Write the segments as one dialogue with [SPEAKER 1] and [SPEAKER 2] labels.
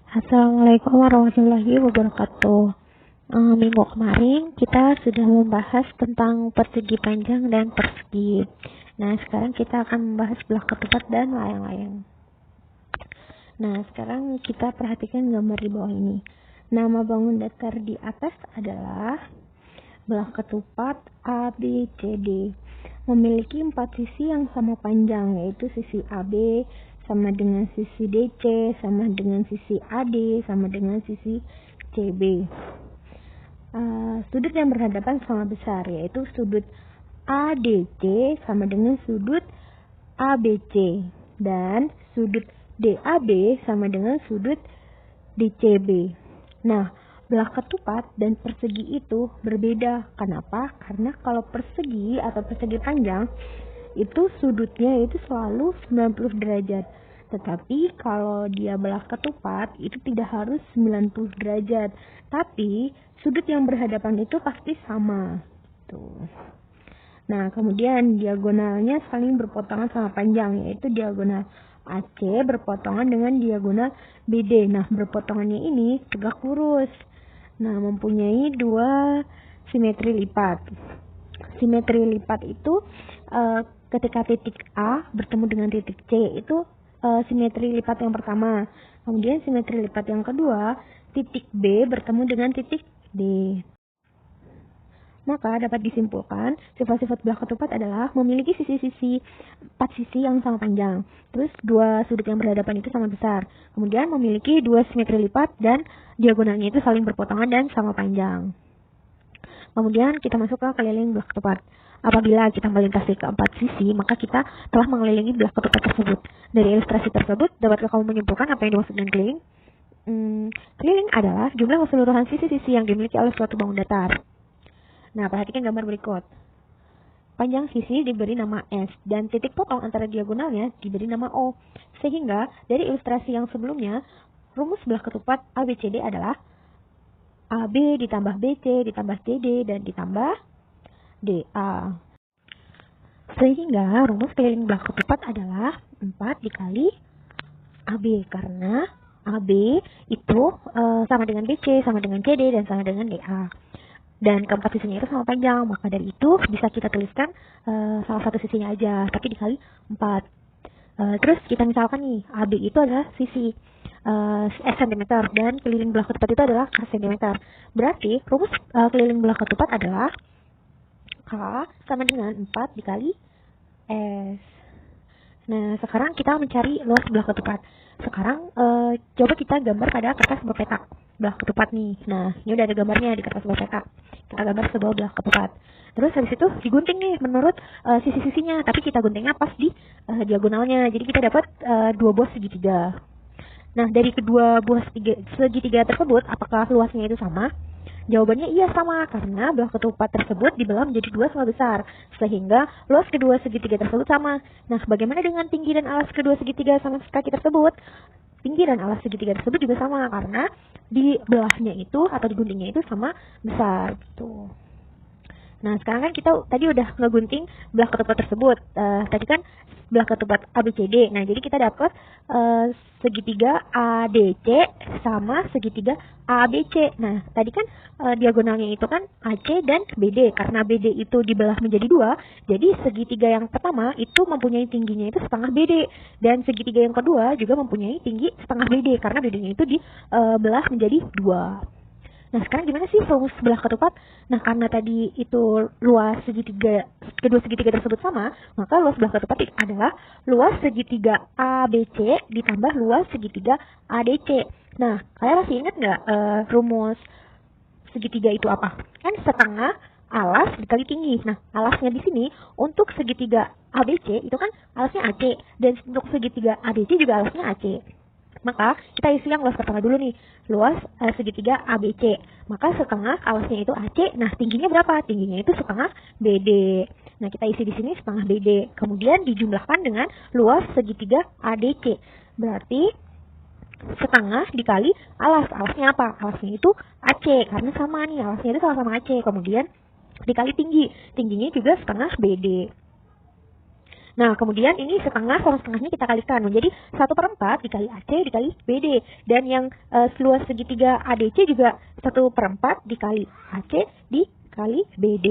[SPEAKER 1] Assalamualaikum warahmatullahi wabarakatuh. Minggu kemarin kita sudah membahas tentang persegi panjang dan persegi. Nah, sekarang kita akan membahas belah ketupat dan layang-layang. Nah, sekarang kita perhatikan gambar di bawah ini. Nama bangun datar di atas adalah belah ketupat ABCD. Memiliki 4 sisi yang sama panjang, yaitu sisi AB sama dengan sisi DC, sama dengan sisi AD, sama dengan sisi CB. Sudut yang berhadapan sama besar, yaitu sudut ADC sama dengan sudut ABC, dan sudut DAB sama dengan sudut DCB. Nah, belah ketupat dan persegi itu berbeda. Kenapa? Karena kalau persegi atau persegi panjang itu sudutnya itu selalu 90 derajat. Tetapi kalau dia belah ketupat itu tidak harus 90 derajat. Tapi sudut yang berhadapan itu pasti sama. Tuh. Nah, kemudian diagonalnya saling berpotongan sama panjang, yaitu diagonal AC berpotongan dengan diagonal BD. Nah, berpotongannya ini tegak lurus. Nah, mempunyai dua simetri lipat. Simetri lipat itu ketika titik A bertemu dengan titik C, itu simetri lipat yang pertama. Kemudian simetri lipat yang kedua, titik B bertemu dengan titik D. Maka dapat disimpulkan sifat-sifat belah ketupat adalah memiliki sisi-sisi 4 sisi yang sama panjang. Terus dua sudut yang berhadapan itu sama besar. Kemudian memiliki dua simetri lipat dan diagonalnya itu saling berpotongan dan sama panjang. Kemudian kita masuk ke keliling belah ketupat. Apabila kita melintasi ke 4 sisi, maka kita telah mengelilingi belah ketupat tersebut. Dari ilustrasi tersebut, dapatkah kamu menyimpulkan apa yang dimaksud dengan keliling? Keliling adalah jumlah keseluruhan sisi-sisi yang dimiliki oleh suatu bangun datar. Nah, perhatikan gambar berikut. Panjang sisi diberi nama S, dan titik potong antara diagonalnya diberi nama O. Sehingga, dari ilustrasi yang sebelumnya, rumus belah ketupat ABCD adalah AB ditambah BC ditambah CD dan ditambah DA. Sehingga rumus keliling belah ketupat adalah 4 dikali AB, karena AB itu sama dengan BC, sama dengan CD, dan sama dengan DA. Dan keempat sisinya itu sama panjang, maka dari itu bisa kita tuliskan salah satu sisinya aja, tapi dikali 4. Terus kita misalkan nih, AB itu adalah sisi S cm dan keliling belah ketupat itu adalah S cm. Berarti rumus keliling belah ketupat adalah K sama dengan 4 dikali S. Nah, sekarang kita mencari luas belah ketupat. Sekarang coba kita gambar pada kertas berpetak belah ketupat nih. Nah, ini udah ada gambarnya di kertas berpetak. Kita gambar sebuah belah ketupat. Terus habis itu digunting nih menurut sisi-sisinya, tapi kita guntingnya pas di diagonalnya. Jadi kita dapat dua buah segitiga. Nah, dari kedua buah segitiga tersebut, apakah luasnya itu sama? Jawabannya iya, sama, karena belah ketupat tersebut dibelah menjadi dua sama besar, sehingga luas kedua segitiga tersebut sama. Nah, bagaimana dengan tinggi dan alas kedua segitiga sama kaki tersebut? Tinggi dan alas segitiga tersebut juga sama, karena di belahnya itu atau diguntingnya itu sama besar. Gitu. Nah, sekarang kan kita tadi udah ngegunting belah ketupat tersebut. Tadi kan belah ketupat ABCD. Nah, jadi kita dapat segitiga ADC sama segitiga ABC. Nah, tadi kan diagonalnya itu kan AC dan BD. Karena BD itu dibelah menjadi dua, jadi segitiga yang pertama itu mempunyai tingginya itu setengah BD. Dan segitiga yang kedua juga mempunyai tinggi setengah BD, karena BD-nya itu dibelah menjadi dua. Nah, sekarang gimana sih rumus belah ketupat? Nah, karena tadi itu luas segitiga, kedua segitiga tersebut sama, maka luas belah ketupat adalah luas segitiga ABC ditambah luas segitiga ADC. Nah, kalian masih ingat nggak rumus segitiga itu apa? Kan setengah alas dikali tinggi. Nah, alasnya di sini untuk segitiga ABC itu kan alasnya AC, dan untuk segitiga ADC juga alasnya AC. Maka kita isi yang luas pertama dulu nih, luas segitiga ABC. Maka setengah alasnya itu AC. Nah, tingginya berapa? Tingginya itu setengah BD. Nah, kita isi di sini setengah BD. Kemudian dijumlahkan dengan luas segitiga ADC. Berarti setengah dikali alas. Alasnya apa? Alasnya itu AC, karena sama nih, alasnya itu sama-sama AC. Kemudian dikali tinggi. Tingginya juga setengah BD. Nah, kemudian ini setengah sama setengahnya kita kalikan menjadi 1/4 dikali AC dikali BD. Dan yang seluas segitiga ADC juga 1/4 dikali AC dikali BD.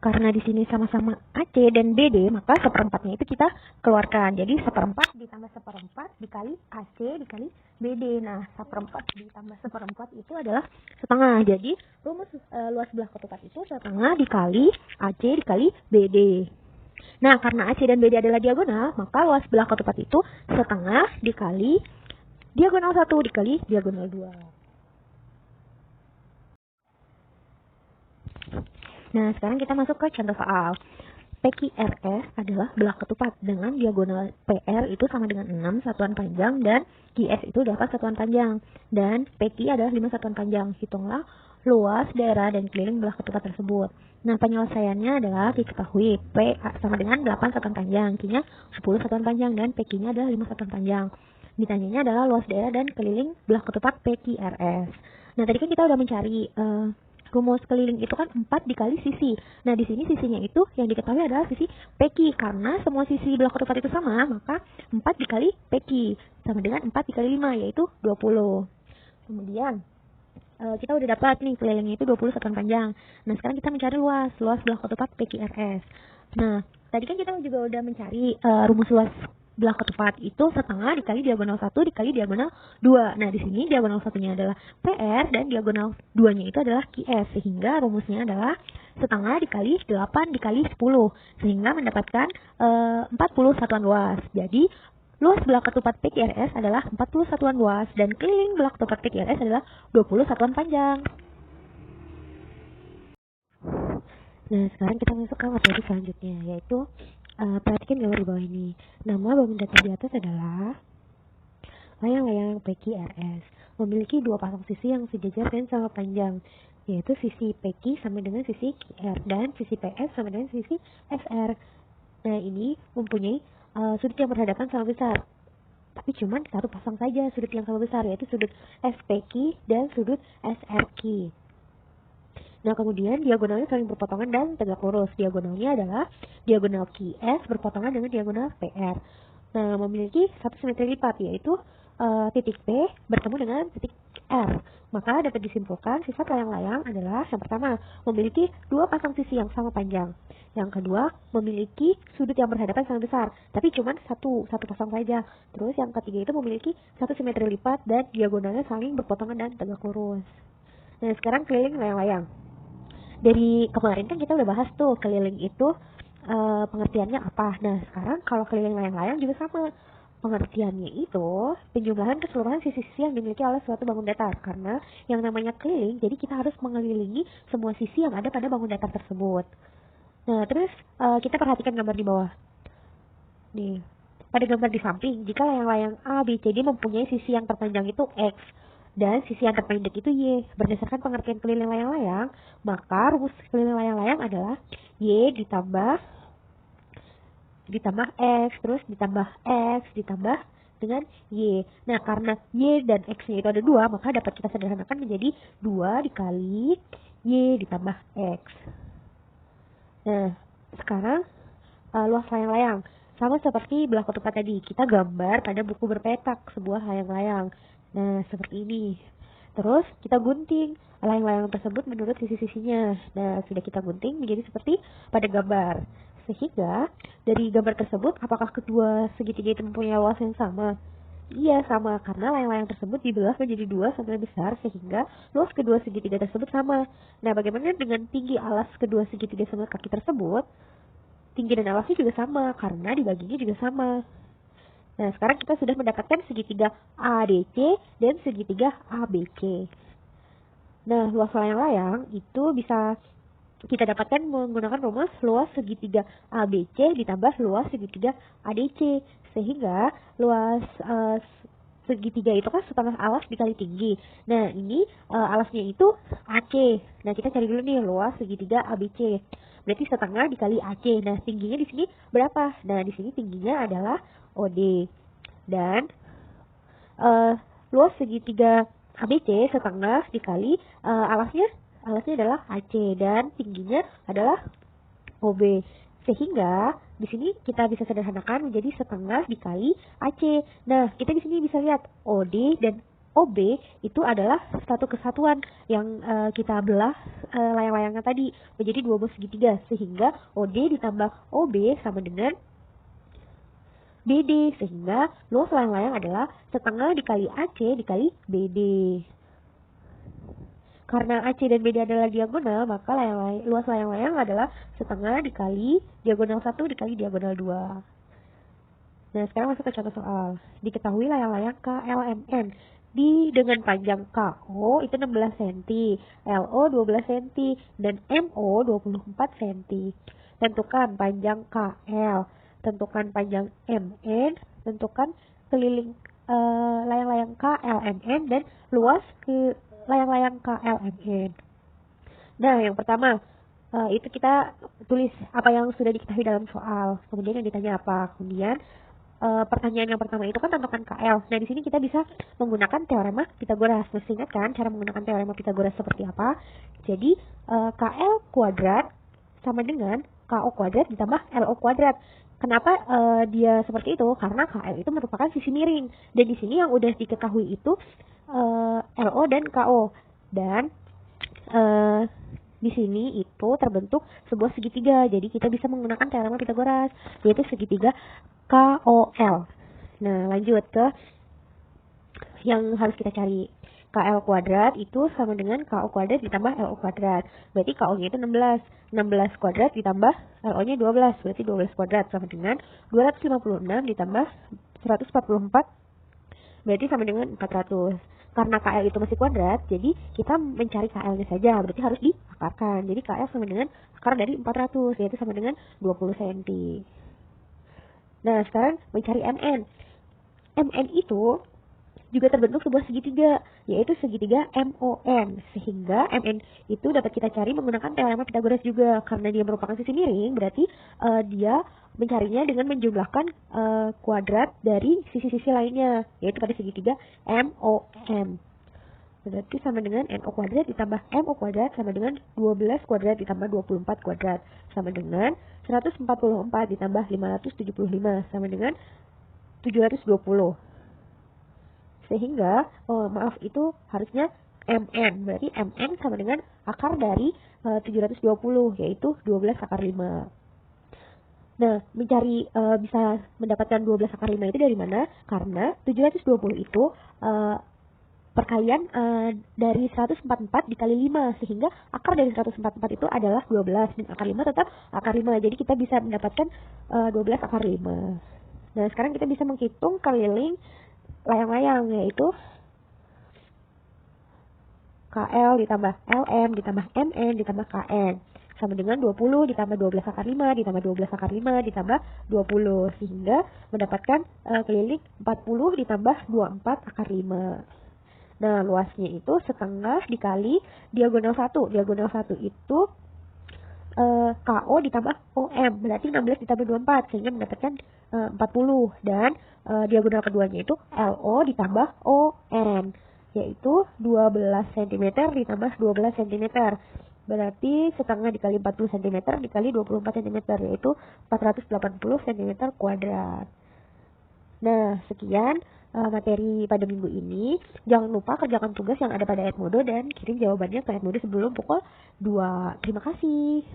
[SPEAKER 1] Karena di sini sama-sama AC dan BD, maka 1/4-nya itu kita keluarkan. Jadi 1/4 ditambah 1/4 dikali AC dikali BD. Nah, 1/4 ditambah 1/4 itu adalah setengah. Jadi rumus luas belah ketupat itu setengah dikali AC dikali BD. Nah, karena AC dan BD adalah diagonal, maka luas belah ketupat itu setengah dikali diagonal 1 dikali diagonal 2. Nah, sekarang kita masuk ke contoh soal. PQRS adalah belah ketupat dengan diagonal PR itu sama dengan 6 satuan panjang dan QS itu 8 satuan panjang. Dan PQ adalah 5 satuan panjang. Hitunglah luas daerah dan keliling belah ketupat tersebut. Nah, penyelesaiannya adalah diketahui P sama dengan 8 satuan panjang, Q-nya 10 satuan panjang, dan PQ-nya adalah 5 satuan panjang. Ditanyanya adalah luas daerah dan keliling belah ketupat PQRS. Nah, tadi kan kita udah mencari rumus keliling itu kan 4 dikali sisi. Nah, di sini sisinya itu yang diketahui adalah sisi PQ. Karena semua sisi belah ketupat itu sama, maka 4 dikali PQ sama dengan 4 dikali 5, yaitu 20. Kemudian, kita udah dapat nih kelilingnya itu 20 satuan panjang. Nah, sekarang kita mencari luas belah ketupat PQRS. Nah, tadi kan kita juga udah mencari rumus luas belah ketupat itu setengah dikali diagonal 1 dikali diagonal 2. Nah, di sini diagonal 1-nya adalah PR dan diagonal 2-nya itu adalah QS. Sehingga rumusnya adalah setengah dikali 8 dikali 10. Sehingga mendapatkan 40 satuan luas. Jadi, luas belah ketupat PQRS adalah 40 satuan luas dan keliling belah ketupat PQRS adalah 20 satuan panjang. Nah, sekarang kita masuk ke materi selanjutnya, yaitu perhatikan gambar di bawah ini. Nama bangun datar di atas adalah layang-layang PQRS. Memiliki dua pasang sisi yang sejajar dan sama panjang, yaitu sisi PQ sama dengan sisi QR dan sisi PS sama dengan sisi SR. Nah, ini mempunyai sudut yang berhadapan sama besar. Tapi cuma satu pasang saja sudut yang sama besar, yaitu sudut SPQ dan sudut SRQ. Nah, kemudian diagonalnya saling berpotongan dan tegak lurus. Diagonalnya adalah diagonal QS berpotongan dengan diagonal PR. Nah, memiliki satu simetri lipat, yaitu titik P bertemu dengan titik R. Maka dapat disimpulkan sifat layang-layang adalah yang pertama, memiliki dua pasang sisi yang sama panjang. Yang kedua, memiliki sudut yang berhadapan sama besar, tapi cuma satu pasang saja. Terus yang ketiga itu memiliki satu simetri lipat dan diagonalnya saling berpotongan dan tegak lurus. Nah, sekarang keliling layang-layang. Dari kemarin kan kita udah bahas tuh keliling itu pengertiannya apa. Nah, sekarang kalau keliling layang-layang juga sama. Pengertiannya itu penjumlahan keseluruhan sisi-sisi yang dimiliki oleh suatu bangun datar. Karena yang namanya keliling, jadi kita harus mengelilingi semua sisi yang ada pada bangun datar tersebut. Nah, terus kita perhatikan gambar di bawah. Nih, pada gambar di samping, jika layang-layang A, B, C, D mempunyai sisi yang terpanjang itu X dan sisi yang terpendek itu Y. Berdasarkan pengertian keliling layang-layang, maka rumus keliling layang-layang adalah Y ditambah X, terus ditambah X, ditambah dengan Y. Nah, karena Y dan X-nya itu ada 2, maka dapat kita sederhanakan menjadi 2 dikali Y ditambah X. Nah, sekarang luas layang-layang. Sama seperti belah ketupat tadi, kita gambar pada buku berpetak sebuah layang-layang. Nah, seperti ini. Terus kita gunting layang-layang tersebut menurut sisi-sisinya. Nah, sudah kita gunting menjadi seperti pada gambar. Sehingga dari gambar tersebut, apakah kedua segitiga itu mempunyai luas yang sama? Iya, sama, karena layang-layang tersebut dibelah menjadi dua sama besar, sehingga luas kedua segitiga tersebut sama. Nah, bagaimana dengan tinggi alas kedua segitiga sama kaki tersebut? Tinggi dan alasnya juga sama, karena dibaginya juga sama. Nah, sekarang kita sudah mendapatkan segitiga ADC dan segitiga ABC. Nah, luas layang-layang itu bisa kita dapatkan menggunakan rumus luas segitiga ABC ditambah luas segitiga ADC. Sehingga luas segitiga itu kan setengah alas dikali tinggi. Nah, ini alasnya itu AC. Nah, kita cari dulu nih luas segitiga ABC. Berarti setengah dikali AC. Nah, tingginya di sini berapa? Nah, di sini tingginya adalah OD. Dan luas segitiga ABC setengah dikali alasnya adalah AC dan tingginya adalah OB. Sehingga di sini kita bisa sederhanakan menjadi setengah dikali AC. Nah, kita di sini bisa lihat OD dan OB itu adalah satu kesatuan yang kita belah layang-layangnya tadi menjadi dua buah segitiga, sehingga OD ditambah OB sama dengan BD, sehingga luas layang-layang adalah setengah dikali AC dikali BD. Karena AC dan BD adalah diagonal, maka luas layang-layang adalah setengah dikali diagonal 1 dikali diagonal 2. Nah, sekarang masuk ke contoh soal. Diketahui layang-layang KLMN dengan panjang KO itu 16 cm, LO 12 cm, dan MO 24 cm. Tentukan panjang KL, tentukan panjang MN, tentukan keliling layang-layang KLMN, dan luas ke layang-layang KLMN. Nah, yang pertama itu kita tulis apa yang sudah diketahui dalam soal. Kemudian yang ditanya apa? Kemudian pertanyaan yang pertama itu kan tentukan KL. Nah, di sini kita bisa menggunakan teorema Pythagoras. Masih ingat kan cara menggunakan teorema Pythagoras seperti apa? Jadi KL kuadrat sama dengan KO kuadrat ditambah LO kuadrat. Kenapa dia seperti itu? Karena KL itu merupakan sisi miring. Dan di sini yang udah diketahui itu LO dan KO. Dan di sini itu terbentuk sebuah segitiga. Jadi kita bisa menggunakan teorema Pythagoras, yaitu segitiga KOL. Nah, lanjut ke yang harus kita cari. KL kuadrat itu sama dengan KO kuadrat ditambah LO kuadrat. Berarti KO-nya itu 16. 16 kuadrat ditambah LO-nya 12. Berarti 12 kuadrat sama dengan 256 ditambah 144. Berarti sama dengan 400. Karena KL itu masih kuadrat, jadi kita mencari KL-nya saja. Berarti harus diakarkan. Jadi KL sama dengan akar dari 400, yaitu sama dengan 20 cm. Nah, sekarang mencari MN. MN itu juga terbentuk sebuah segitiga, yaitu segitiga MON. Sehingga MN itu dapat kita cari menggunakan teorema Pythagoras juga. Karena dia merupakan sisi miring, berarti dia mencarinya dengan menjumlahkan kuadrat dari sisi-sisi lainnya, yaitu pada segitiga MOM. Berarti sama dengan NO kuadrat ditambah MO kuadrat sama dengan 12 kuadrat ditambah 24 kuadrat sama dengan 144 ditambah 575 sama dengan 720. Sehingga, itu harusnya MN. Berarti MN sama dengan akar dari 720, yaitu 12 akar 5. Nah, mencari bisa mendapatkan 12 akar 5 itu dari mana? Karena 720 itu perkalian dari 144 dikali 5, sehingga akar dari 144 itu adalah 12 dan akar 5 tetap akar 5. Jadi kita bisa mendapatkan 12 akar 5. Nah, sekarang kita bisa menghitung keliling layang-layang, yaitu KL ditambah LM ditambah MN ditambah KN sama dengan 20 ditambah 12 akar 5 ditambah 12 akar 5 ditambah 20, sehingga mendapatkan keliling 40 ditambah 24 akar 5. Nah, luasnya itu setengah dikali diagonal 1. Diagonal 1 itu KO ditambah OM, berarti 16 ditambah 24, sehingga mendapatkan 40. Dan diagonal keduanya itu LO ditambah ON, yaitu 12 cm ditambah 12 cm. Berarti setengah dikali 40 cm dikali 24 cm, yaitu 480 cm kuadrat. Nah, sekian materi pada minggu ini. Jangan lupa kerjakan tugas yang ada pada Edmodo dan kirim jawabannya ke Edmodo sebelum pukul 2. Terima kasih.